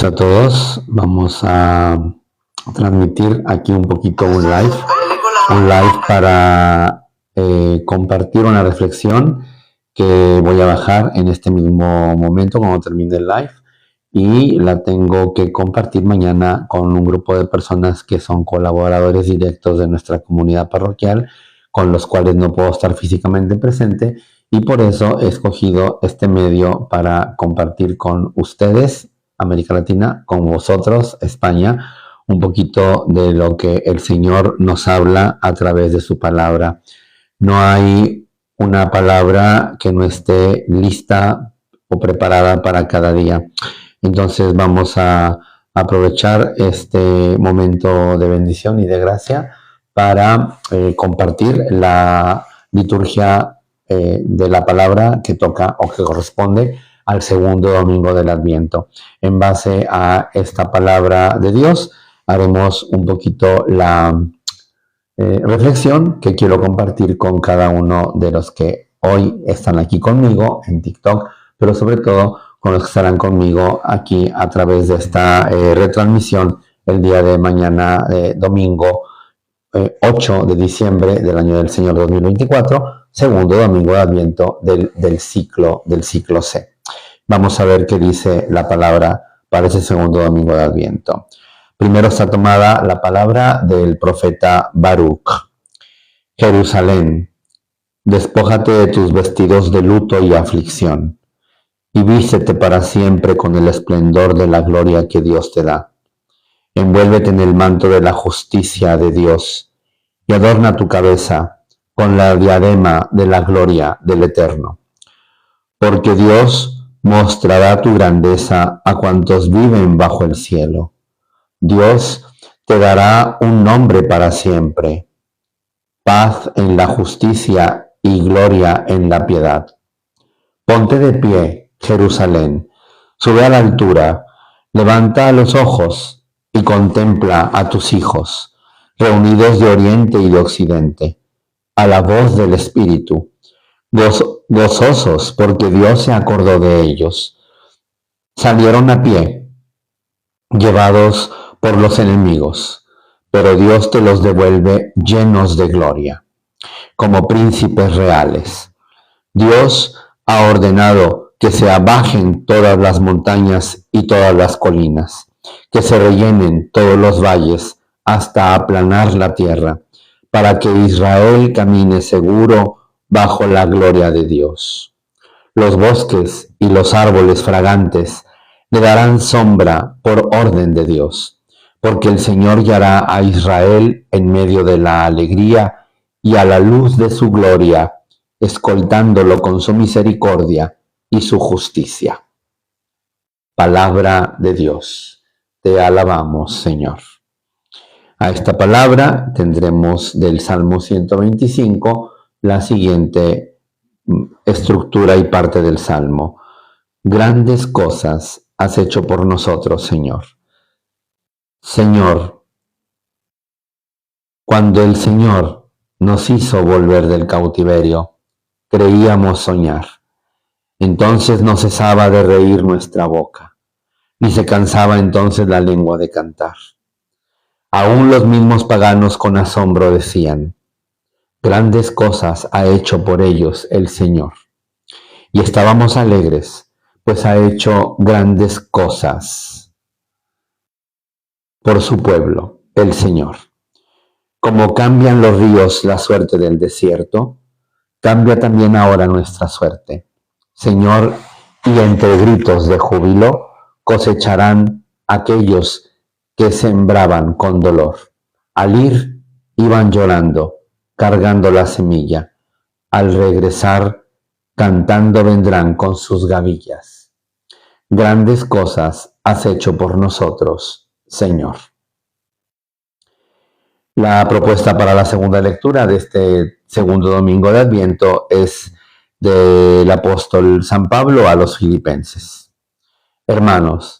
A todos, vamos a transmitir aquí un poquito un live para compartir una reflexión que voy a bajar en este mismo momento cuando termine el live, y la tengo que compartir mañana con un grupo de personas que son colaboradores directos de nuestra comunidad parroquial, con los cuales no puedo estar físicamente presente, y por eso he escogido este medio para compartir con ustedes, América Latina, con vosotros, España, un poquito de lo que el Señor nos habla a través de su palabra. No hay una palabra que no esté lista o preparada para cada día. Entonces vamos a aprovechar este momento de bendición y de gracia para compartir la liturgia de la palabra que toca o que corresponde al segundo domingo del Adviento. En base a esta palabra de Dios, haremos un poquito la reflexión que quiero compartir con cada uno de los que hoy están aquí conmigo en TikTok, pero sobre todo con los que estarán conmigo aquí a través de esta retransmisión el día de mañana, domingo 8 de diciembre del año del Señor 2024, segundo domingo de Adviento del ciclo C. Vamos a ver qué dice la palabra para ese segundo domingo de Adviento. Primero está tomada la palabra del profeta Baruch. Jerusalén, despójate de tus vestidos de luto y aflicción, y vístete para siempre con el esplendor de la gloria que Dios te da. Envuélvete en el manto de la justicia de Dios, y adorna tu cabeza con la diadema de la gloria del Eterno. Porque Dios mostrará tu grandeza a cuantos viven bajo el cielo. Dios te dará un nombre para siempre, paz en la justicia y gloria en la piedad. Ponte de pie, Jerusalén, sube a la altura, levanta los ojos y contempla a tus hijos, reunidos de oriente y de occidente, a la voz del Espíritu, gozosos porque Dios se acordó de ellos. Salieron a pie, llevados por los enemigos, pero Dios te los devuelve llenos de gloria, como príncipes reales. Dios ha ordenado que se abajen todas las montañas y todas las colinas, que se rellenen todos los valles hasta aplanar la tierra, para que Israel camine seguro bajo la gloria de Dios. Los bosques y los árboles fragantes le darán sombra por orden de Dios, porque el Señor guiará a Israel en medio de la alegría y a la luz de su gloria, escoltándolo con su misericordia y su justicia. Palabra de Dios. Te alabamos, Señor. A esta palabra tendremos del Salmo 125 la siguiente estructura y parte del Salmo. Grandes cosas has hecho por nosotros, Señor. Señor, cuando el Señor nos hizo volver del cautiverio, creíamos soñar. Entonces no cesaba de reír nuestra boca, ni se cansaba entonces la lengua de cantar. Aún los mismos paganos con asombro decían: grandes cosas ha hecho por ellos el Señor. Y estábamos alegres, pues ha hecho grandes cosas por su pueblo, el Señor. Como cambian los ríos la suerte del desierto, cambia también ahora nuestra suerte, Señor, y entre gritos de júbilo cosecharán aquellos que sembraban con dolor. Al ir, iban llorando, cargando la semilla. Al regresar, cantando vendrán con sus gavillas. Grandes cosas has hecho por nosotros, Señor. La propuesta para la segunda lectura de este segundo domingo de Adviento es del apóstol San Pablo a los Filipenses. Hermanos,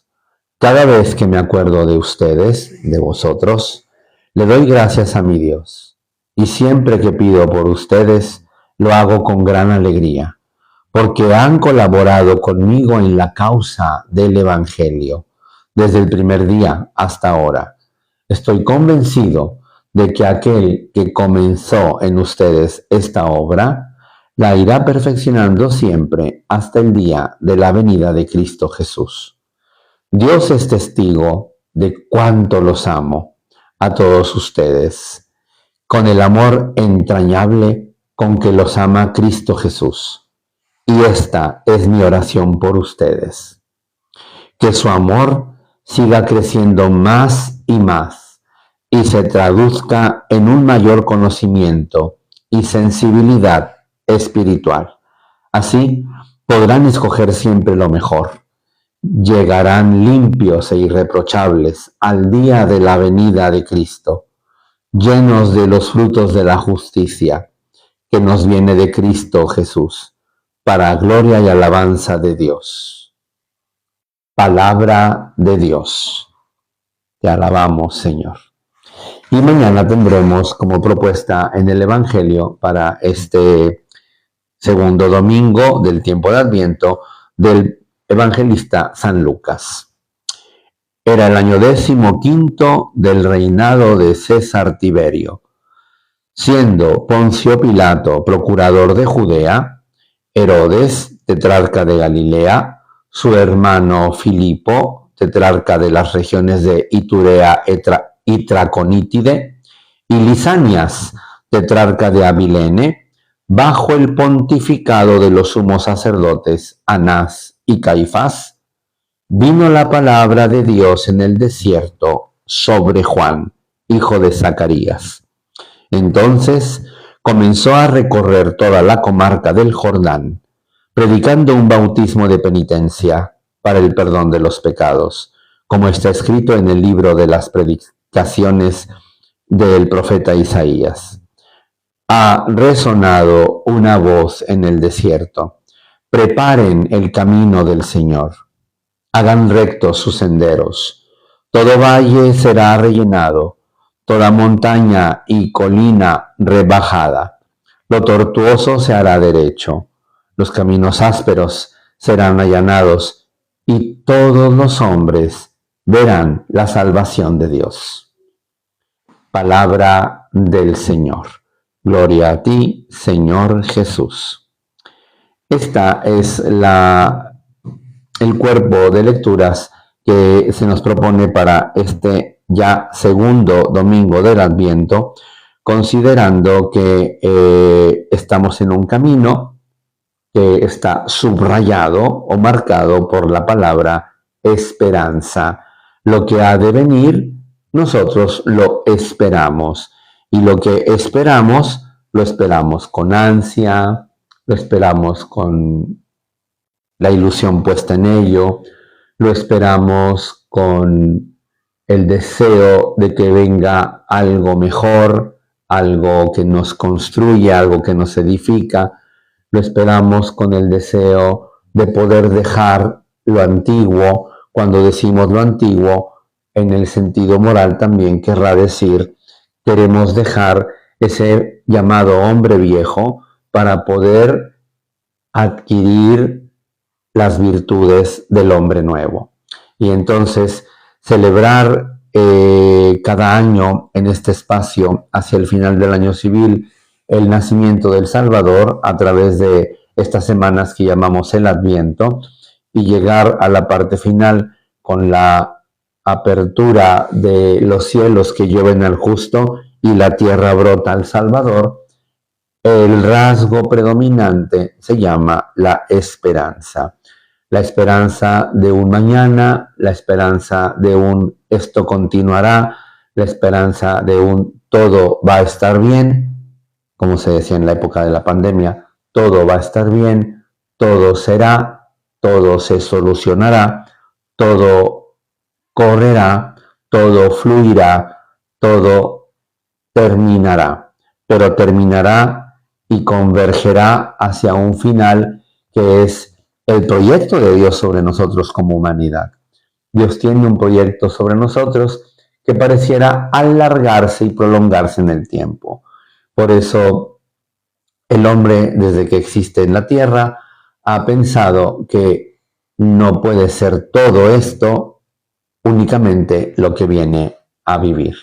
cada vez que me acuerdo de ustedes, de vosotros, le doy gracias a mi Dios. Y siempre que pido por ustedes, lo hago con gran alegría, porque han colaborado conmigo en la causa del Evangelio, desde el primer día hasta ahora. Estoy convencido de que aquel que comenzó en ustedes esta obra, la irá perfeccionando siempre hasta el día de la venida de Cristo Jesús. Dios es testigo de cuánto los amo a todos ustedes, con el amor entrañable con que los ama Cristo Jesús. Y esta es mi oración por ustedes. Que su amor siga creciendo más y más y se traduzca en un mayor conocimiento y sensibilidad espiritual. Así podrán escoger siempre lo mejor. Llegarán limpios e irreprochables al día de la venida de Cristo, llenos de los frutos de la justicia que nos viene de Cristo Jesús, para gloria y alabanza de Dios. Palabra de Dios. Te alabamos, Señor. Y mañana tendremos como propuesta en el Evangelio para este segundo domingo del tiempo de Adviento del evangelista San Lucas. Era el año 15 del reinado de César Tiberio. Siendo Poncio Pilato procurador de Judea, Herodes, tetrarca de Galilea, su hermano Filipo, tetrarca de las regiones de Iturea y Traconítide, y Lisanias, tetrarca de Abilene, bajo el pontificado de los sumos sacerdotes Anás y Caifás, vino la palabra de Dios en el desierto sobre Juan, hijo de Zacarías. Entonces comenzó a recorrer toda la comarca del Jordán, predicando un bautismo de penitencia para el perdón de los pecados, como está escrito en el libro de las predicaciones del profeta Isaías. Ha resonado una voz en el desierto: preparen el camino del Señor, hagan rectos sus senderos. Todo valle será rellenado, toda montaña y colina rebajada. Lo tortuoso se hará derecho, los caminos ásperos serán allanados, y todos los hombres verán la salvación de Dios. Palabra del Señor. Gloria a ti, Señor Jesús. Esta es el cuerpo de lecturas que se nos propone para este ya segundo domingo del Adviento, considerando que estamos en un camino que está subrayado o marcado por la palabra esperanza. Lo que ha de venir, nosotros lo esperamos. Y lo que esperamos, lo esperamos con ansia, lo esperamos con la ilusión puesta en ello, lo esperamos con el deseo de que venga algo mejor, algo que nos construye, algo que nos edifica. Lo esperamos con el deseo de poder dejar lo antiguo. Cuando decimos lo antiguo, en el sentido moral también querrá decir, queremos dejar ese llamado hombre viejo para poder adquirir las virtudes del hombre nuevo. Y entonces celebrar cada año en este espacio, hacia el final del año civil, el nacimiento del Salvador a través de estas semanas que llamamos el Adviento, y llegar a la parte final con la apertura de los cielos que llueven al justo y la tierra brota al Salvador. El rasgo predominante se llama la esperanza. La esperanza de un mañana, la esperanza de un esto continuará, la esperanza de un todo va a estar bien, como se decía en la época de la pandemia, todo va a estar bien, todo será, todo se solucionará, todo correrá, todo fluirá, todo terminará, pero terminará y convergerá hacia un final que es el proyecto de Dios sobre nosotros como humanidad. Dios tiene un proyecto sobre nosotros que pareciera alargarse y prolongarse en el tiempo. Por eso el hombre, desde que existe en la tierra, ha pensado que no puede ser todo esto únicamente lo que viene a vivir,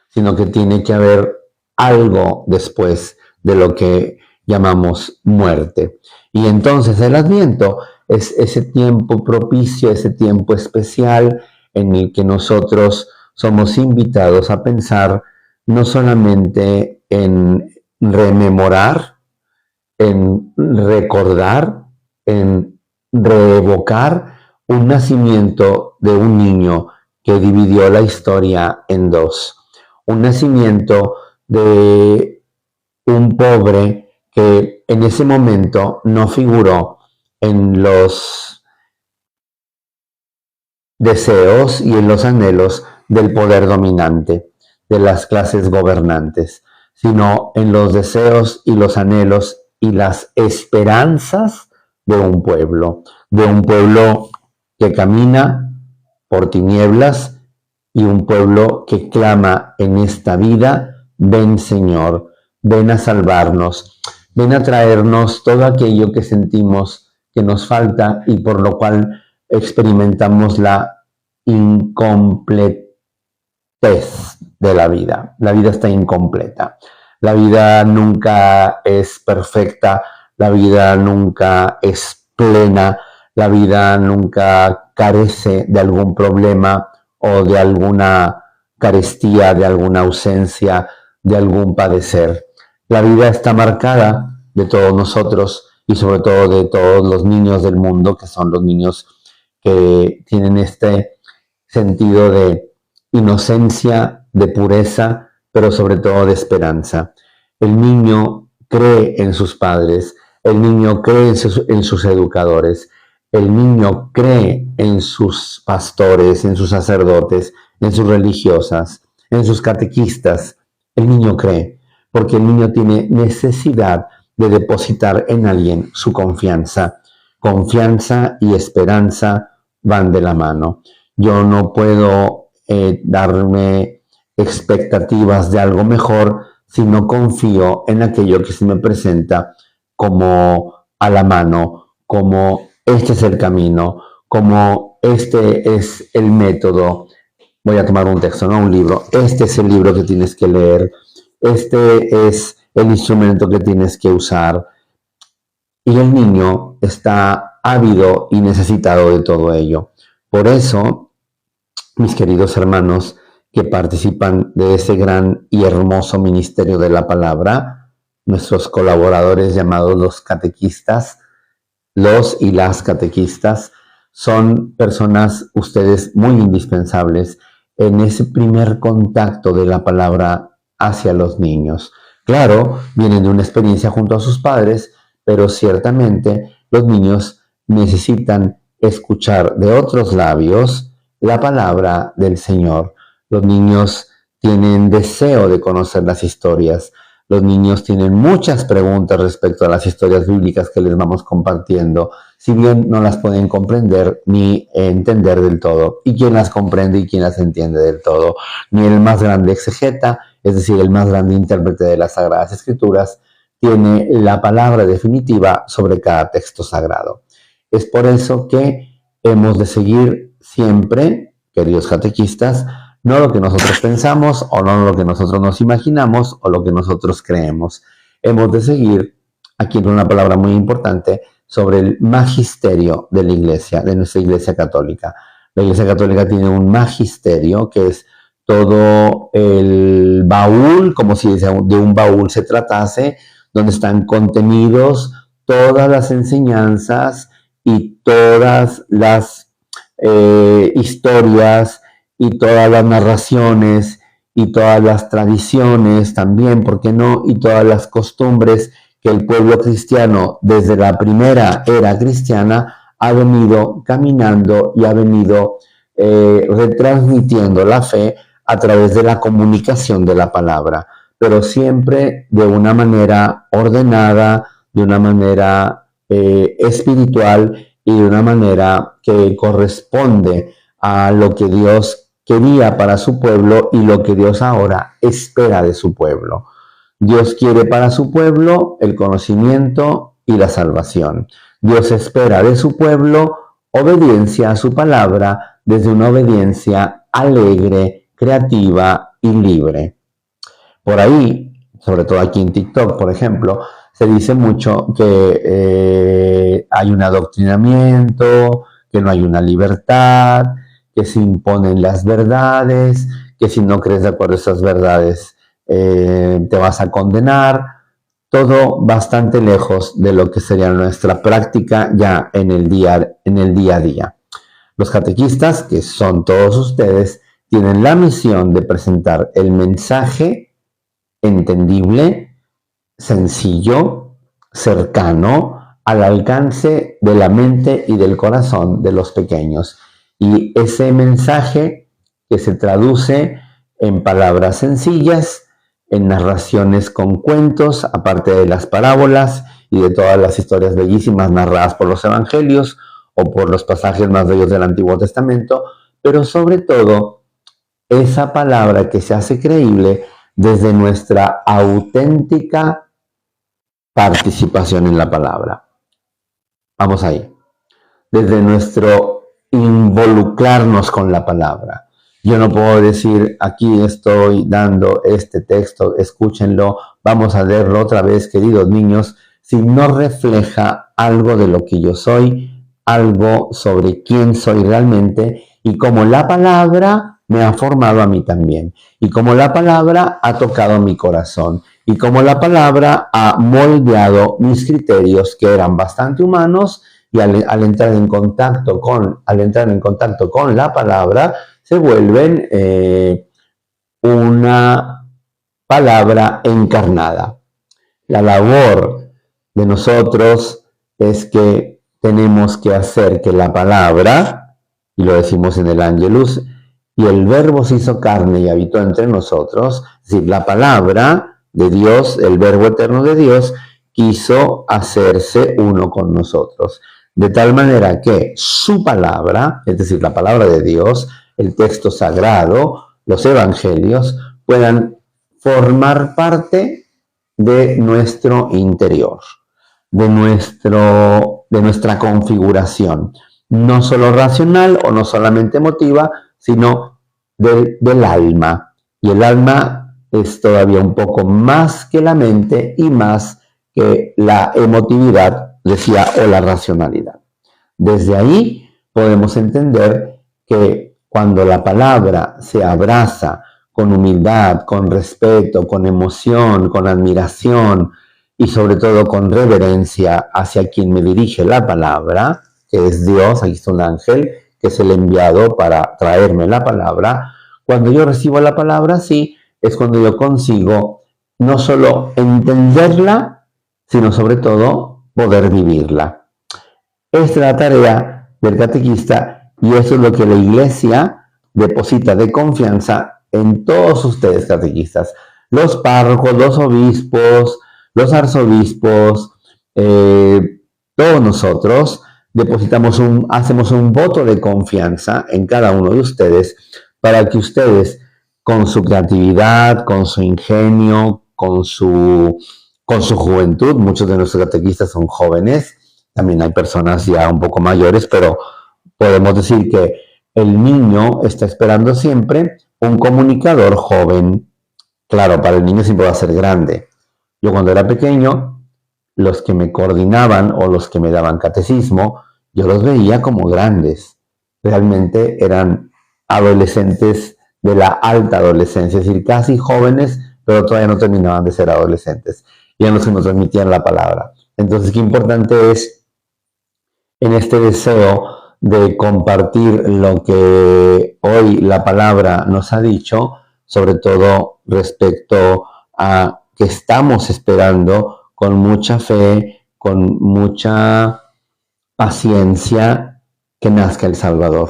sino que tiene que haber algo después de lo que llamamos muerte. Y entonces el Adviento es ese tiempo propicio, ese tiempo especial en el que nosotros somos invitados a pensar no solamente en rememorar, en recordar, en reevocar un nacimiento de un niño que dividió la historia en dos. Un nacimiento de un pobre que en ese momento no figuró en los deseos y en los anhelos del poder dominante, de las clases gobernantes, sino en los deseos y los anhelos y las esperanzas de un pueblo que camina por tinieblas y un pueblo que clama en esta vida: ven Señor, ven a salvarnos, ven a traernos todo aquello que sentimos que nos falta y por lo cual experimentamos la incompletez de la vida. La vida está incompleta. La vida nunca es perfecta, la vida nunca es plena, la vida nunca carece de algún problema o de alguna carestía, de alguna ausencia, de algún padecer. La vida está marcada de todos nosotros y sobre todo de todos los niños del mundo, que son los niños que tienen este sentido de inocencia, de pureza, pero sobre todo de esperanza. El niño cree en sus padres, el niño cree en sus educadores, el niño cree en sus pastores, en sus sacerdotes, en sus religiosas, en sus catequistas. El niño cree, porque el niño tiene necesidad de depositar en alguien su confianza. Confianza y esperanza van de la mano. Yo no puedo darme expectativas de algo mejor si no confío en aquello que se me presenta como a la mano, como este es el camino, como este es el método. Voy a tomar un texto, no un libro. Este es el libro que tienes que leer. Este es el instrumento que tienes que usar. Y el niño está ávido y necesitado de todo ello. Por eso, mis queridos hermanos que participan de ese gran y hermoso ministerio de la palabra, nuestros colaboradores llamados los catequistas, los y las catequistas, son personas, ustedes, muy indispensables en ese primer contacto de la palabra hacia los niños. Claro, vienen de una experiencia junto a sus padres, pero ciertamente los niños necesitan escuchar de otros labios la palabra del Señor. Los niños tienen deseo de conocer las historias. Los niños tienen muchas preguntas respecto a las historias bíblicas que les vamos compartiendo, si bien no las pueden comprender ni entender del todo. ¿Y quién las comprende y quién las entiende del todo? Ni el más grande exegeta, es decir, el más grande intérprete de las Sagradas Escrituras, tiene la palabra definitiva sobre cada texto sagrado. Es por eso que hemos de seguir siempre, queridos catequistas, no lo que nosotros pensamos o no lo que nosotros nos imaginamos o lo que nosotros creemos. Hemos de seguir, aquí en una palabra muy importante, sobre el magisterio de la Iglesia, de nuestra Iglesia Católica. La Iglesia Católica tiene un magisterio que es todo el baúl, como si de un baúl se tratase, donde están contenidos todas las enseñanzas y todas las historias y todas las narraciones y todas las tradiciones también, ¿por qué no? Y todas las costumbres que el pueblo cristiano desde la primera era cristiana ha venido caminando y ha venido retransmitiendo la fe a través de la comunicación de la palabra, pero siempre de una manera ordenada, de una manera espiritual y de una manera que corresponde a lo que Dios quería para su pueblo y lo que Dios ahora espera de su pueblo. Dios quiere para su pueblo el conocimiento y la salvación. Dios espera de su pueblo obediencia a su palabra, desde una obediencia alegre, creativa y libre. Por ahí, sobre todo aquí en TikTok, por ejemplo, se dice mucho que hay un adoctrinamiento, que no hay una libertad, que se imponen las verdades, que si no crees de acuerdo a esas verdades te vas a condenar. Todo bastante lejos de lo que sería nuestra práctica ya en el día a día. Los catequistas, que son todos ustedes, tienen la misión de presentar el mensaje entendible, sencillo, cercano, al alcance de la mente y del corazón de los pequeños. Y ese mensaje que se traduce en palabras sencillas, en narraciones con cuentos, aparte de las parábolas y de todas las historias bellísimas narradas por los evangelios o por los pasajes más bellos del Antiguo Testamento, pero sobre todo esa palabra que se hace creíble desde nuestra auténtica participación en la palabra. Vamos ahí. Desde nuestro involucrarnos con la palabra. Yo no puedo decir, aquí estoy dando este texto, escúchenlo, vamos a leerlo otra vez, queridos niños, si no refleja algo de lo que yo soy, algo sobre quién soy realmente y cómo la palabra me ha formado a mí también, y cómo la palabra ha tocado mi corazón, y cómo la palabra ha moldeado mis criterios que eran bastante humanos, y al entrar en contacto con la palabra, se vuelven una palabra encarnada. La labor de nosotros es que tenemos que hacer que la palabra, y lo decimos en el Ángelus, y el Verbo se hizo carne y habitó entre nosotros, es decir, la palabra de Dios, el Verbo eterno de Dios, quiso hacerse uno con nosotros. De tal manera que su palabra, es decir, la palabra de Dios, el texto sagrado, los evangelios, puedan formar parte de nuestro interior, de nuestra configuración, no solo racional o no solamente emotiva, sino del alma. Y el alma es todavía un poco más que la mente y más que la emotividad, decía, o la racionalidad. Desde ahí podemos entender que cuando la palabra se abraza con humildad, con respeto, con emoción, con admiración y sobre todo con reverencia hacia quien me dirige la palabra, que es Dios, aquí está un ángel, que es el enviado para traerme la palabra. Cuando yo recibo la palabra, sí, es cuando yo consigo no solo entenderla, sino sobre todo poder vivirla. Esta es la tarea del catequista y eso es lo que la Iglesia deposita de confianza en todos ustedes catequistas, los párrocos, los obispos, los arzobispos, todos nosotros hacemos un voto de confianza en cada uno de ustedes para que ustedes con su creatividad, con su ingenio, con su juventud, muchos de nuestros catequistas son jóvenes, también hay personas ya un poco mayores, pero podemos decir que el niño está esperando siempre un comunicador joven. Claro, para el niño siempre va a ser grande. Yo cuando era pequeño, los que me coordinaban o los que me daban catecismo, yo los veía como grandes. Realmente eran adolescentes de la alta adolescencia, es decir, casi jóvenes, pero todavía no terminaban de ser adolescentes. Y eran los que nos transmitían la palabra. Entonces, qué importante es en este deseo de compartir lo que hoy la palabra nos ha dicho, sobre todo respecto a que estamos esperando con mucha fe, con mucha paciencia, que nazca el Salvador.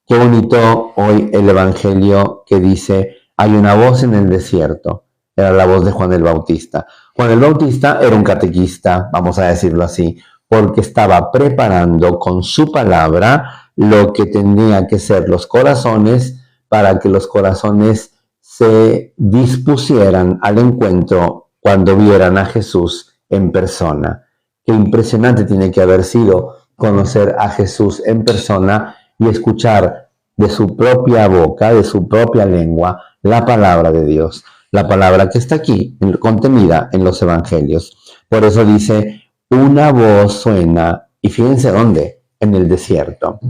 Qué bonito hoy el Evangelio que dice, hay una voz en el desierto. Era la voz de Juan el Bautista. Juan el Bautista era un catequista, vamos a decirlo así, porque estaba preparando con su palabra lo que tenía que ser los corazones para que los corazones se dispusieran al encuentro cuando vieran a Jesús en persona. Qué impresionante tiene que haber sido conocer a Jesús en persona y escuchar de su propia boca, de su propia lengua, la palabra de Dios, la palabra que está aquí, contenida en los evangelios. Por eso dice, una voz suena, y fíjense dónde, en el desierto.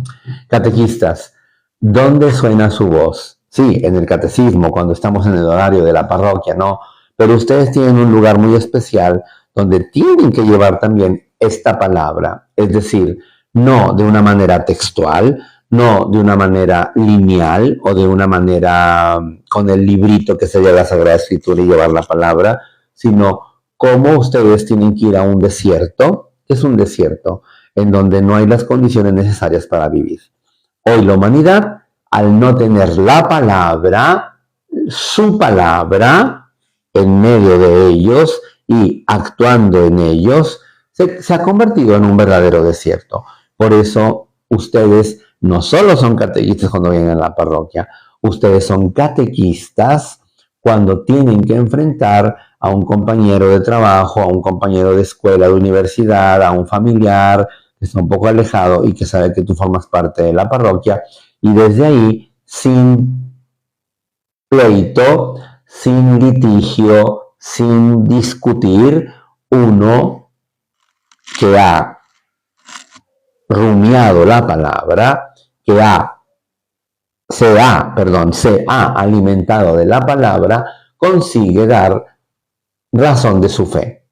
Catequistas, ¿dónde suena su voz? Sí, en el catecismo, cuando estamos en el horario de la parroquia, ¿no? Pero ustedes tienen un lugar muy especial donde tienen que llevar también esta palabra, es decir, no de una manera textual, no de una manera lineal o de una manera con el librito que sería la Sagrada Escritura y llevar la palabra, sino cómo ustedes tienen que ir a un desierto, que es un desierto, en donde no hay las condiciones necesarias para vivir. Hoy la humanidad, al no tener la palabra, su palabra, en medio de ellos y actuando en ellos, se ha convertido en un verdadero desierto. Por eso ustedes no solo son catequistas cuando vienen a la parroquia, ustedes son catequistas cuando tienen que enfrentar a un compañero de trabajo, a un compañero de escuela, de universidad, a un familiar que está un poco alejado y que sabe que tú formas parte de la parroquia, y desde ahí, sin pleito, sin litigio, sin discutir, uno que ha rumiado la palabra, que se ha alimentado de la palabra, consigue dar razón de su fe.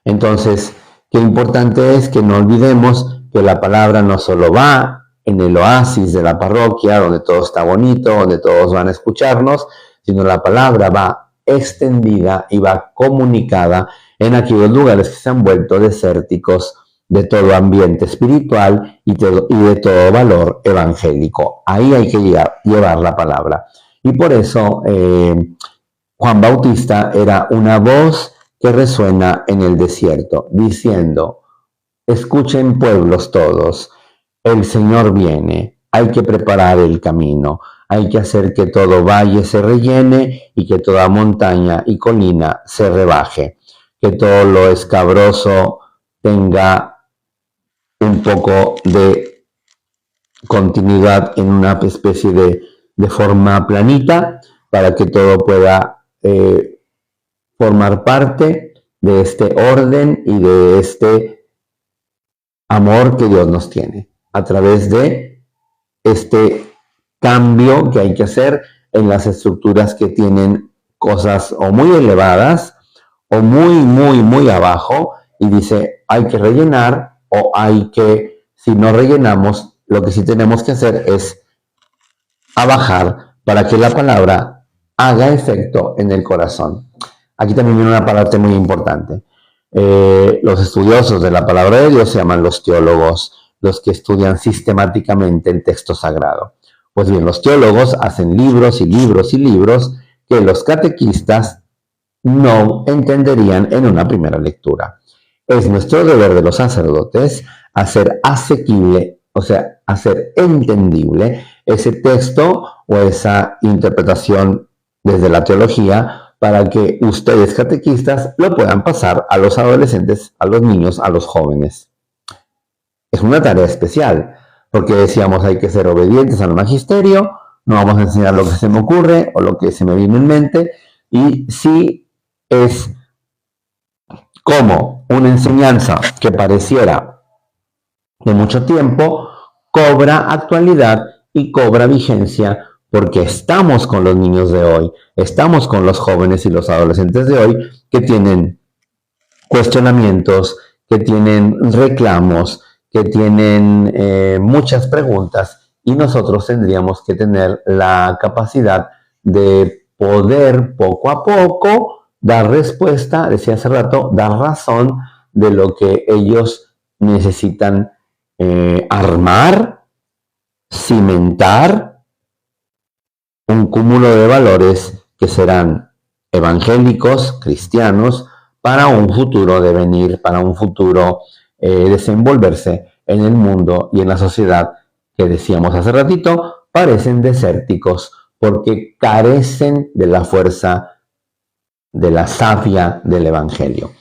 Entonces, qué importante es que no olvidemos que la palabra no solo va en el oasis de la parroquia, donde todo está bonito, donde todos van a escucharnos, sino la palabra va extendida y va comunicada en aquellos lugares que se han vuelto desérticos de todo ambiente espiritual y de todo valor evangélico. Ahí hay que llevar la palabra. Y por eso Juan Bautista era una voz que resuena en el desierto, diciendo, escuchen pueblos todos, el Señor viene, hay que preparar el camino, hay que hacer que todo valle se rellene y que toda montaña y colina se rebaje, que todo lo escabroso tenga un poco de continuidad en una especie de forma planita para que todo pueda formar parte de este orden y de este amor que Dios nos tiene a través de este cambio que hay que hacer en las estructuras que tienen cosas o muy elevadas o muy abajo, y dice hay que rellenar, o hay que, si no rellenamos, lo que sí tenemos que hacer es abajar para que la palabra haga efecto en el corazón. Aquí también viene una parte muy importante. Los estudiosos de la palabra de Dios se llaman los teólogos, los que estudian sistemáticamente el texto sagrado. Pues bien, los teólogos hacen libros y libros y libros que los catequistas no entenderían en una primera lectura. Es nuestro deber de los sacerdotes hacer asequible, o sea, hacer entendible ese texto o esa interpretación desde la teología, para que ustedes catequistas lo puedan pasar a los adolescentes, a los niños, a los jóvenes. Es una tarea especial, porque decíamos hay que ser obedientes al magisterio, no vamos a enseñar lo que se me ocurre o lo que se me viene en mente, y sí es como una enseñanza que pareciera de mucho tiempo, cobra actualidad y cobra vigencia, porque estamos con los niños de hoy, estamos con los jóvenes y los adolescentes de hoy que tienen cuestionamientos, que tienen reclamos, que tienen muchas preguntas, y nosotros tendríamos que tener la capacidad de poder poco a poco dar respuesta, decía hace rato, dar razón de lo que ellos necesitan armar, cimentar un cúmulo de valores que serán evangélicos, cristianos, para un futuro devenir, para un futuro desenvolverse en el mundo y en la sociedad que decíamos hace ratito, parecen desérticos porque carecen de la fuerza, de la savia del Evangelio.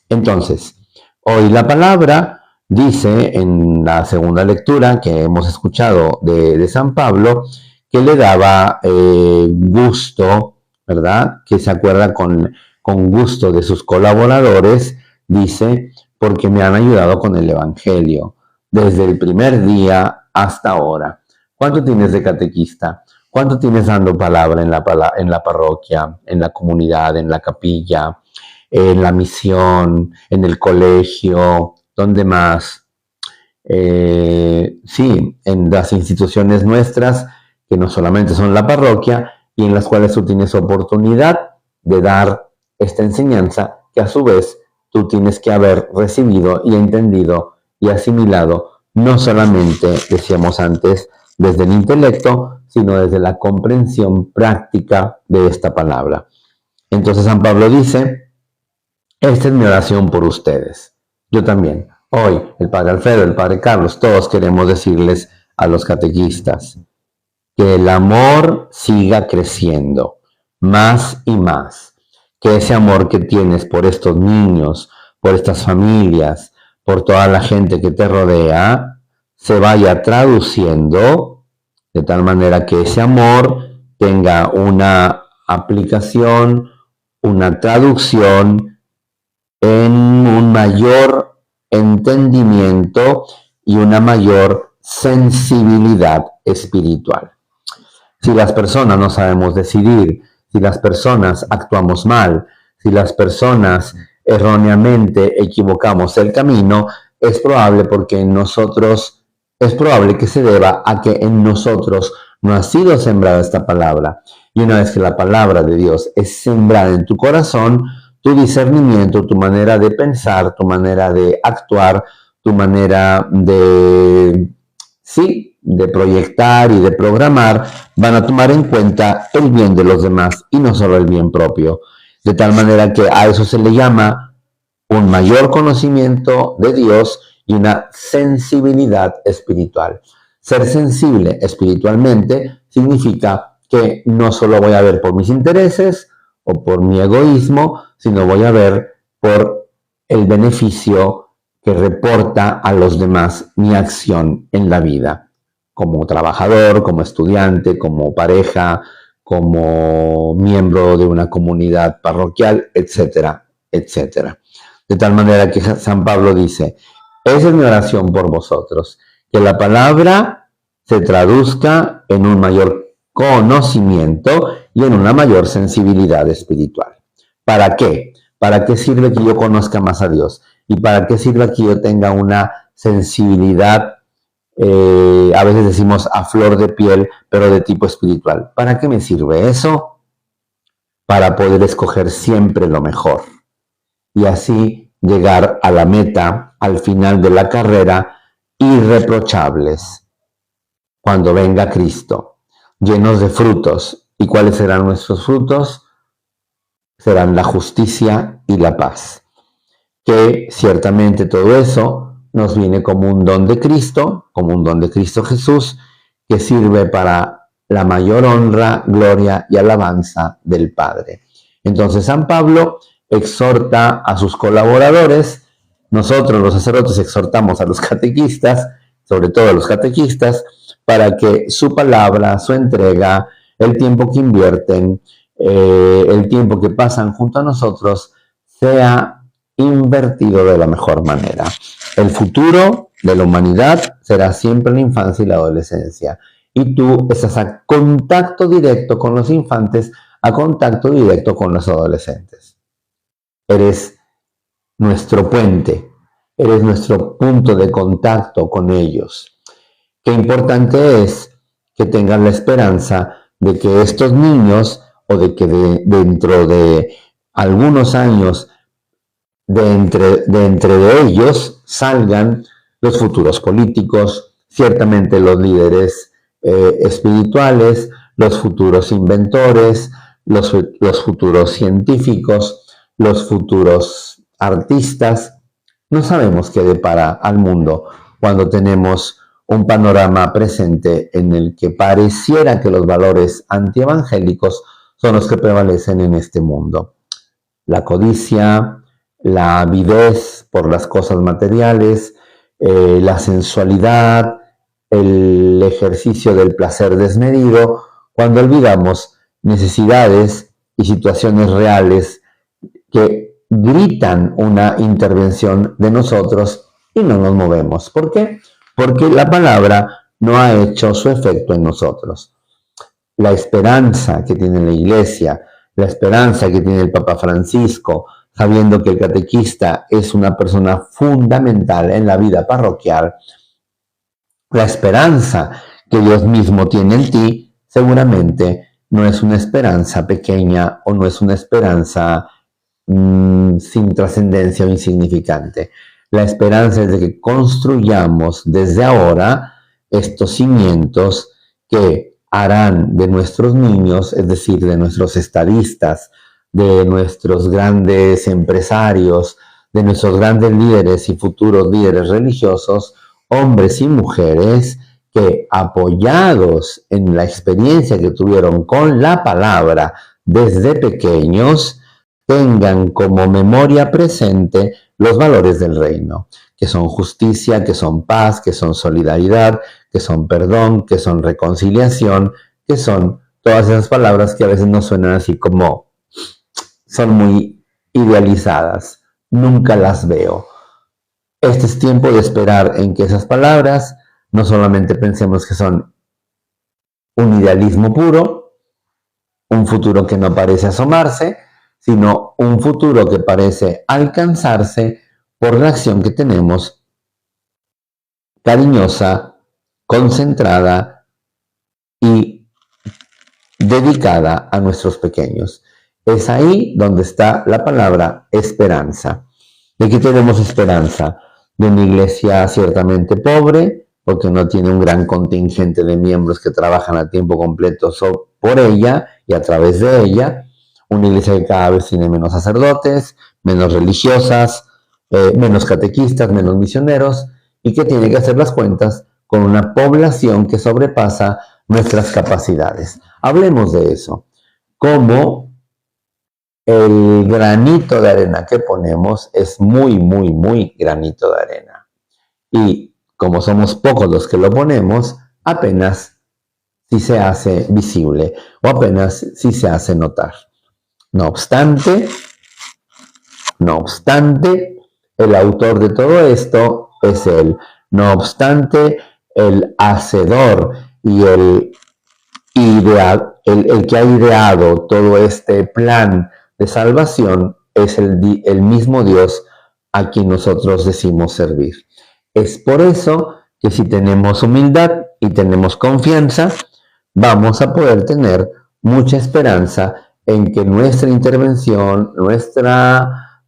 Entonces, hoy la palabra dice en la segunda lectura que hemos escuchado de San Pablo, que le daba gusto, ¿verdad? Que se acuerda con gusto de sus colaboradores, dice, porque me han ayudado con el Evangelio, desde el primer día hasta ahora. ¿Cuánto tienes de catequista? ¿Cuánto tienes dando palabra en la parroquia, en la comunidad, en la capilla, en la misión, en el colegio? ¿Dónde más? Sí, en las instituciones nuestras, que no solamente son la parroquia, y en las cuales tú tienes oportunidad de dar esta enseñanza que a su vez tú tienes que haber recibido y entendido y asimilado, no solamente, decíamos antes, desde el intelecto, sino desde la comprensión práctica de esta palabra. Entonces San Pablo dice, esta es mi oración por ustedes. Yo también. Hoy, el Padre Alfredo, el Padre Carlos, todos queremos decirles a los catequistas que el amor siga creciendo más y más. Que ese amor que tienes por estos niños, por estas familias, por toda la gente que te rodea, se vaya traduciendo de tal manera que ese amor tenga una aplicación, una traducción en un mayor entendimiento y una mayor sensibilidad espiritual. Si las personas no sabemos decidir, si las personas actuamos mal, si las personas erróneamente equivocamos el camino, es probable que se deba a que en nosotros no ha sido sembrada esta palabra. Y una vez que la palabra de Dios es sembrada en tu corazón, tu discernimiento, tu manera de pensar, tu manera de actuar, tu manera de proyectar y de programar, van a tomar en cuenta el bien de los demás y no solo el bien propio. De tal manera que a eso se le llama un mayor conocimiento de Dios y una sensibilidad espiritual. Ser sensible espiritualmente significa que no solo voy a ver por mis intereses o por mi egoísmo, sino voy a ver por el beneficio que reporta a los demás mi acción en la vida, como trabajador, como estudiante, como pareja, como miembro de una comunidad parroquial, etcétera, etcétera. De tal manera que San Pablo dice, esa es mi oración por vosotros, que la palabra se traduzca en un mayor conocimiento y en una mayor sensibilidad espiritual. ¿Para qué? ¿Para qué sirve que yo conozca más a Dios? ¿Y para qué sirve que yo tenga una sensibilidad, a veces decimos a flor de piel, pero de tipo espiritual? ¿Para qué me sirve eso? Para poder escoger siempre lo mejor y así llegar a la meta, al final de la carrera, irreprochables, cuando venga Cristo, llenos de frutos. ¿Y cuáles serán nuestros frutos? Serán la justicia y la paz. Que ciertamente todo eso nos viene como un don de Cristo, como un don de Cristo Jesús, que sirve para la mayor honra, gloria y alabanza del Padre. Entonces San Pablo exhorta a sus colaboradores, nosotros los sacerdotes exhortamos a los catequistas, sobre todo a los catequistas, para que su palabra, su entrega, el tiempo que invierten, el tiempo que pasan junto a nosotros, sea invertido de la mejor manera. El futuro de la humanidad será siempre la infancia y la adolescencia. Y tú estás a contacto directo con los infantes, a contacto directo con los adolescentes. Eres nuestro puente, eres nuestro punto de contacto con ellos. Qué importante es que tengan la esperanza de que estos niños, o de que dentro de algunos años, de entre ellos salgan los futuros políticos, ciertamente los líderes espirituales, los futuros inventores, los futuros científicos, los futuros artistas. No sabemos qué depara al mundo cuando tenemos un panorama presente en el que pareciera que los valores antievangélicos son los que prevalecen en este mundo. La codicia, la avidez por las cosas materiales, la sensualidad, el ejercicio del placer desmedido cuando olvidamos necesidades y situaciones reales que gritan una intervención de nosotros y no nos movemos. ¿Por qué? Porque la palabra no ha hecho su efecto en nosotros. La esperanza que tiene la Iglesia, la esperanza que tiene el Papa Francisco, sabiendo que el catequista es una persona fundamental en la vida parroquial, la esperanza que Dios mismo tiene en ti, seguramente no es una esperanza pequeña o no es una esperanza sin trascendencia o insignificante. La esperanza es de que construyamos desde ahora estos cimientos que harán de nuestros niños, es decir, de nuestros estadistas, de nuestros grandes empresarios, de nuestros grandes líderes y futuros líderes religiosos, hombres y mujeres que, apoyados en la experiencia que tuvieron con la palabra desde pequeños, tengan como memoria presente los valores del reino, que son justicia, que son paz, que son solidaridad, que son perdón, que son reconciliación, que son todas esas palabras que a veces nos suenan así como son muy idealizadas. Nunca las veo. Este es tiempo de esperar en que esas palabras no solamente pensemos que son un idealismo puro, un futuro que no parece asomarse, sino un futuro que parece alcanzarse por la acción que tenemos cariñosa, concentrada y dedicada a nuestros pequeños. Es ahí donde está la palabra esperanza. ¿De qué tenemos esperanza? De una iglesia ciertamente pobre, porque no tiene un gran contingente de miembros que trabajan a tiempo completo por ella y a través de ella. Una iglesia que cada vez tiene menos sacerdotes, menos religiosas, menos catequistas, menos misioneros, y que tiene que hacer las cuentas con una población que sobrepasa nuestras capacidades. Hablemos de eso. Cómo el granito de arena que ponemos es muy, muy, muy granito de arena. Y como somos pocos los que lo ponemos, apenas si se hace visible o apenas si se hace notar. No obstante, el autor de todo esto es Él. No obstante, el hacedor y el que ha ideado todo este plan de salvación es el mismo Dios a quien nosotros decimos servir. Es por eso que si tenemos humildad y tenemos confianza, vamos a poder tener mucha esperanza en que nuestra intervención, nuestra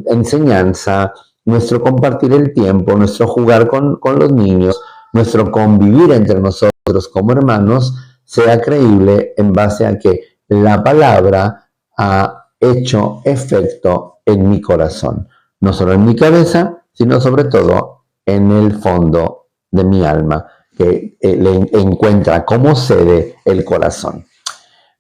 enseñanza, nuestro compartir el tiempo, nuestro jugar con los niños, nuestro convivir entre nosotros como hermanos, sea creíble en base a que la palabra ha hecho efecto en mi corazón. No solo en mi cabeza, sino sobre todo en el fondo de mi alma, que le encuentra como sede el corazón.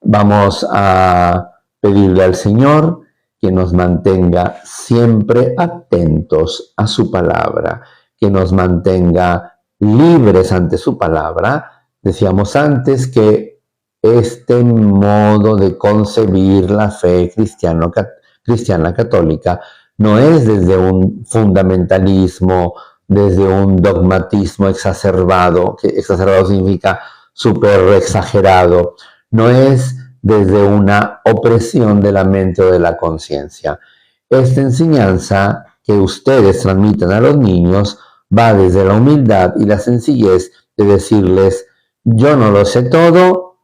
Vamos a pedirle al Señor que nos mantenga siempre atentos a su palabra, que nos mantenga libres ante su palabra. Decíamos antes que este modo de concebir la fe cristiana católica no es desde un fundamentalismo, desde un dogmatismo exacerbado, que exacerbado significa súper exagerado, no es desde una opresión de la mente o de la conciencia. Esta enseñanza que ustedes transmiten a los niños va desde la humildad y la sencillez de decirles: yo no lo sé todo,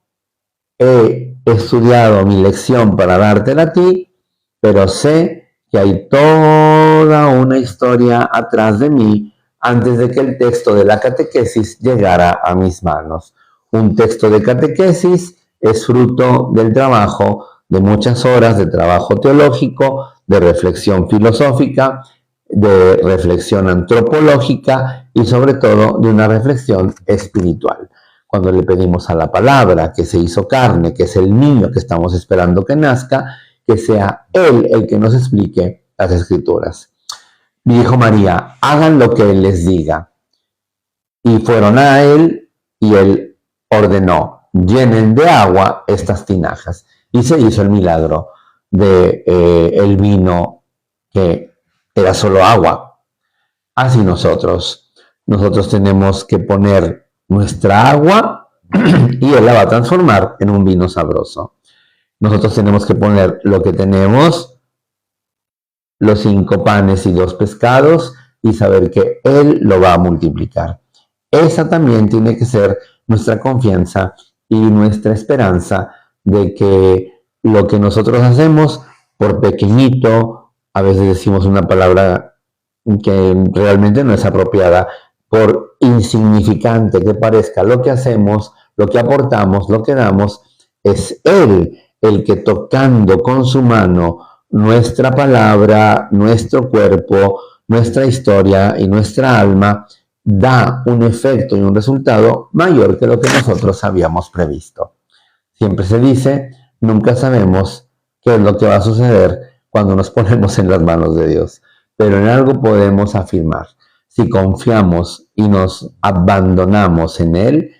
he estudiado mi lección para dártela a ti, pero sé que hay toda una historia atrás de mí antes de que el texto de la catequesis llegara a mis manos. Un texto de catequesis es fruto del trabajo de muchas horas de trabajo teológico, de reflexión filosófica, de reflexión antropológica y sobre todo de una reflexión espiritual. Cuando le pedimos a la palabra que se hizo carne, que es el niño que estamos esperando que nazca, que sea Él el que nos explique las Escrituras. Mi hijo María, hagan lo que Él les diga. Y fueron a él y él ordenó, llenen de agua estas tinajas. Y se hizo el milagro de el vino que era solo agua. Así nosotros tenemos que poner nuestra agua y él la va a transformar en un vino sabroso. Nosotros tenemos que poner lo que tenemos, los 5 panes y 2 pescados, y saber que él lo va a multiplicar. Esa también tiene que ser nuestra confianza y nuestra esperanza de que lo que nosotros hacemos, por pequeñito, a veces decimos una palabra que realmente no es apropiada, por insignificante que parezca lo que hacemos, lo que aportamos, lo que damos, es Él el que tocando con su mano nuestra palabra, nuestro cuerpo, nuestra historia y nuestra alma, da un efecto y un resultado mayor que lo que nosotros habíamos previsto. Siempre se dice, nunca sabemos qué es lo que va a suceder cuando nos ponemos en las manos de Dios, pero en algo podemos afirmar. Si confiamos y nos abandonamos en Él,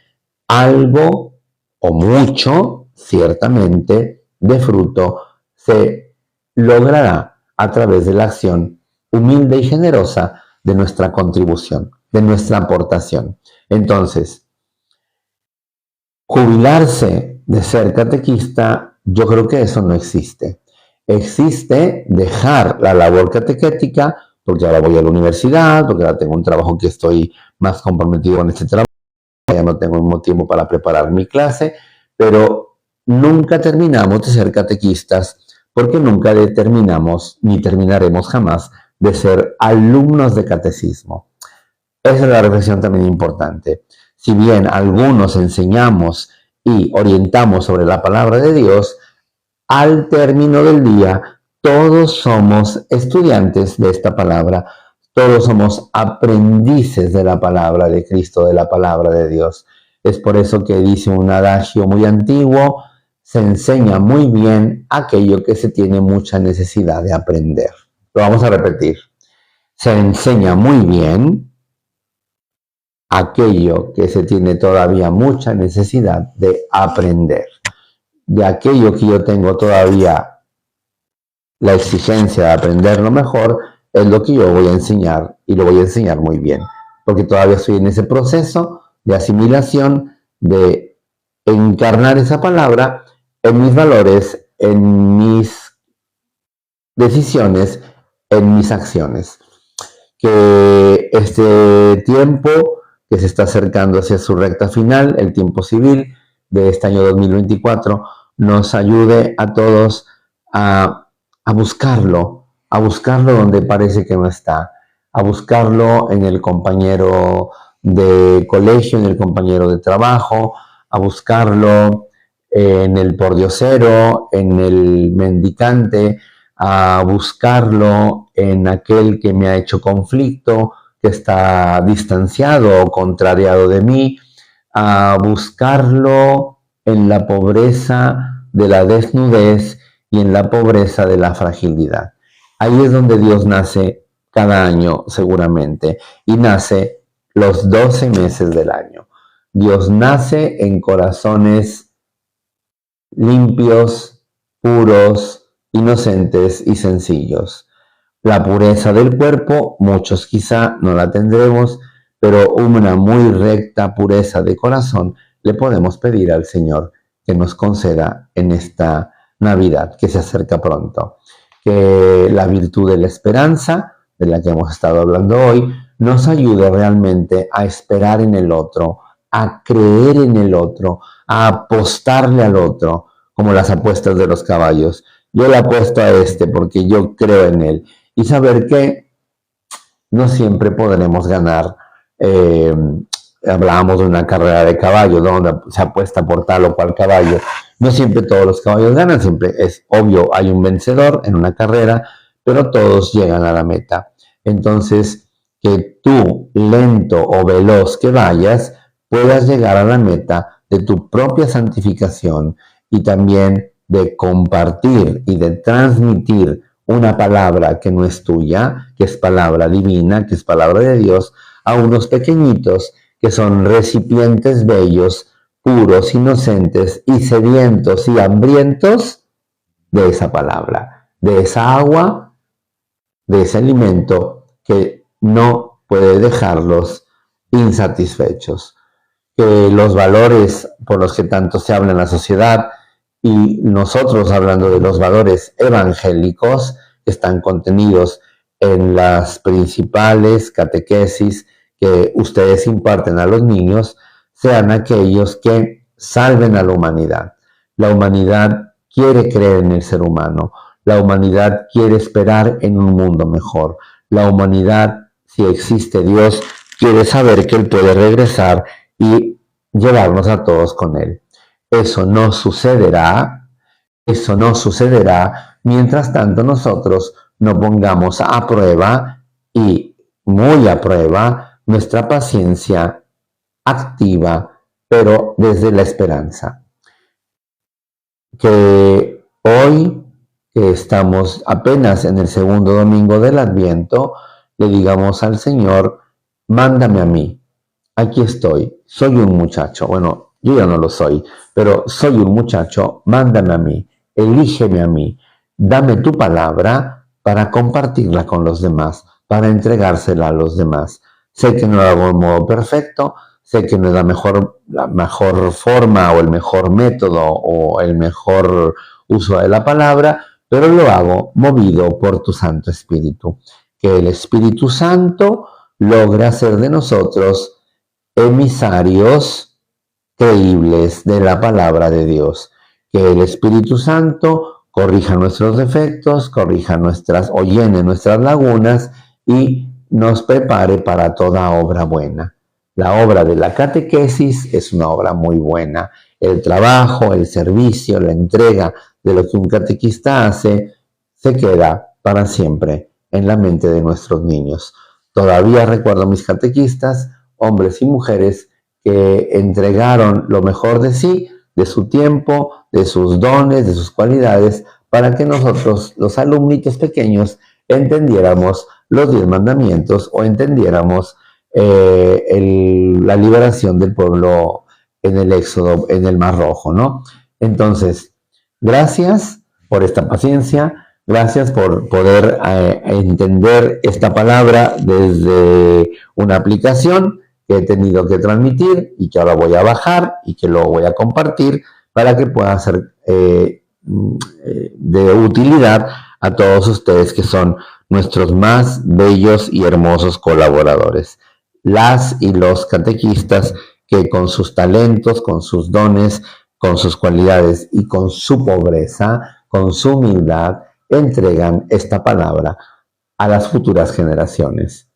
algo o mucho, ciertamente, de fruto se logrará a través de la acción humilde y generosa de nuestra contribución, de nuestra aportación. Entonces, jubilarse de ser catequista, yo creo que eso no existe. Existe dejar la labor catequética, porque ahora voy a la universidad, porque ahora tengo un trabajo que estoy más comprometido con este trabajo, ya no tengo el mismo tiempo para preparar mi clase, pero nunca terminamos de ser catequistas, porque nunca terminamos, ni terminaremos jamás, de ser alumnos de catecismo. Esa es la reflexión también importante. Si bien algunos enseñamos y orientamos sobre la palabra de Dios, al término del día todos somos estudiantes de esta palabra, todos somos aprendices de la palabra de Cristo, de la palabra de Dios. Es por eso que dice un adagio muy antiguo, se enseña muy bien aquello que se tiene mucha necesidad de aprender. Lo vamos a repetir. Se enseña muy bien aquello que se tiene todavía mucha necesidad de aprender. De aquello que yo tengo todavía la exigencia de aprenderlo mejor, es lo que yo voy a enseñar y lo voy a enseñar muy bien, porque todavía estoy en ese proceso de asimilación, de encarnar esa palabra en mis valores, en mis decisiones, en mis acciones. Que este tiempo que se está acercando hacia su recta final, el tiempo civil de este año 2024, nos ayude a todos a buscarlo donde parece que no está, a buscarlo en el compañero de colegio, en el compañero de trabajo, a buscarlo en el pordiosero, en el mendicante, a buscarlo en aquel que me ha hecho conflicto, que está distanciado o contrariado de mí, a buscarlo en la pobreza de la desnudez y en la pobreza de la fragilidad. Ahí es donde Dios nace cada año seguramente, y nace los 12 meses del año. Dios nace en corazones limpios, puros, inocentes y sencillos. La pureza del cuerpo, muchos quizá no la tendremos, pero una muy recta pureza de corazón le podemos pedir al Señor que nos conceda en esta Navidad que se acerca pronto. Que la virtud de la esperanza, de la que hemos estado hablando hoy, nos ayude realmente a esperar en el otro, a creer en el otro, a apostarle al otro, como las apuestas de los caballos. Yo le apuesto a este porque yo creo en él. Y saber que no siempre podremos ganar. Hablábamos de una carrera de caballos, donde se apuesta por tal o cual caballo. No siempre todos los caballos ganan, siempre es obvio, hay un vencedor en una carrera, pero todos llegan a la meta. Entonces, que tú, lento o veloz que vayas, puedas llegar a la meta de tu propia santificación y también de compartir y de transmitir una palabra que no es tuya, que es palabra divina, que es palabra de Dios, a unos pequeñitos que son recipientes bellos, puros, inocentes y sedientos y hambrientos de esa palabra, de esa agua, de ese alimento que no puede dejarlos insatisfechos. Que los valores por los que tanto se habla en la sociedad y nosotros hablando de los valores evangélicos que están contenidos en las principales catequesis que ustedes imparten a los niños, sean aquellos que salven a la humanidad. La humanidad quiere creer en el ser humano. La humanidad quiere esperar en un mundo mejor. La humanidad, si existe Dios, quiere saber que Él puede regresar y llevarnos a todos con Él. Eso no sucederá mientras tanto nosotros no pongamos a prueba y muy a prueba nuestra paciencia activa, pero desde la esperanza. Que hoy, que estamos apenas en el segundo domingo del Adviento, le digamos al Señor, mándame a mí, aquí estoy, soy un muchacho, bueno, yo ya no lo soy, pero soy un muchacho, mándame a mí, elígeme a mí, dame tu palabra para compartirla con los demás, para entregársela a los demás. Sé que no lo hago de modo perfecto, sé que no es la mejor forma o el mejor método o el mejor uso de la palabra, pero lo hago movido por tu Santo Espíritu. Que el Espíritu Santo logre hacer de nosotros emisarios creíbles de la palabra de Dios. Que el Espíritu Santo corrija nuestros defectos, o llene nuestras lagunas y nos prepare para toda obra buena. La obra de la catequesis es una obra muy buena. El trabajo, el servicio, la entrega de lo que un catequista hace se queda para siempre en la mente de nuestros niños. Todavía recuerdo a mis catequistas, hombres y mujeres, que entregaron lo mejor de sí, de su tiempo, de sus dones, de sus cualidades, para que nosotros, los alumnitos pequeños, entendiéramos los 10 mandamientos o entendiéramos la liberación del pueblo en el Éxodo, en el Mar Rojo, ¿no? Entonces, gracias por esta paciencia, gracias por poder entender esta palabra desde una aplicación que he tenido que transmitir y que ahora voy a bajar y que lo voy a compartir para que pueda ser de utilidad a todos ustedes que son nuestros más bellos y hermosos colaboradores. Las y los catequistas que con sus talentos, con sus dones, con sus cualidades y con su pobreza, con su humildad, entregan esta palabra a las futuras generaciones.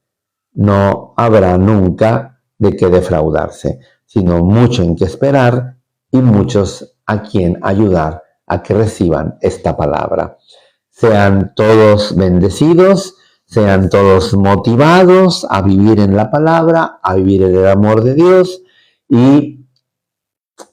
No habrá nunca de qué defraudarse, sino mucho en qué esperar y muchos a quien ayudar a que reciban esta palabra. Sean todos bendecidos, sean todos motivados a vivir en la palabra, a vivir en el amor de Dios, y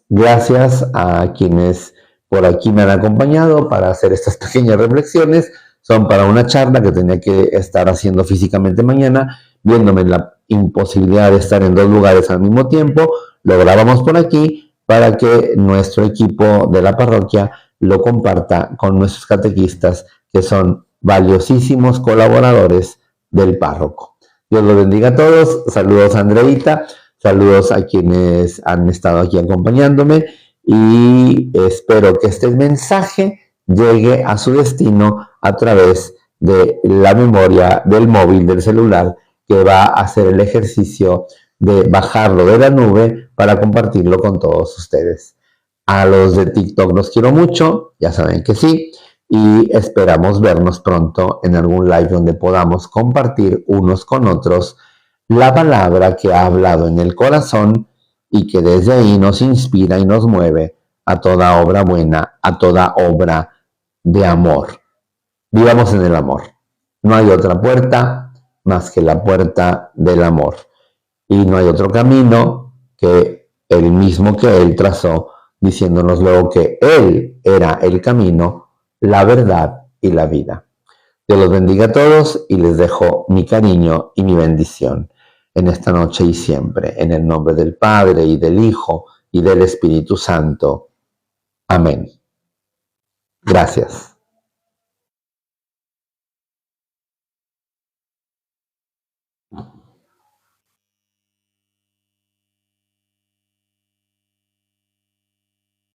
gracias a quienes por aquí me han acompañado para hacer estas pequeñas reflexiones. Son para una charla que tenía que estar haciendo físicamente mañana, viéndome en la imposibilidad de estar en 2 lugares al mismo tiempo. Lo grabamos por aquí para que nuestro equipo de la parroquia lo comparta con nuestros catequistas, que son valiosísimos colaboradores del párroco. Dios los bendiga a todos. Saludos a Andreita, saludos a quienes han estado aquí acompañándome y espero que este mensaje llegue a su destino a través de la memoria del móvil, del celular, que va a hacer el ejercicio de bajarlo de la nube para compartirlo con todos ustedes. A los de TikTok los quiero mucho, ya saben que sí, y esperamos vernos pronto en algún live donde podamos compartir unos con otros la palabra que ha hablado en el corazón y que desde ahí nos inspira y nos mueve a toda obra buena, a toda obra de amor. Vivamos en el amor. No hay otra puerta más que la puerta del amor. Y no hay otro camino que el mismo que Él trazó, diciéndonos luego que Él era el camino, la verdad y la vida. Dios los bendiga a todos y les dejo mi cariño y mi bendición. en esta noche y siempre, en el nombre del Padre y del Hijo y del Espíritu Santo. Amén. Gracias.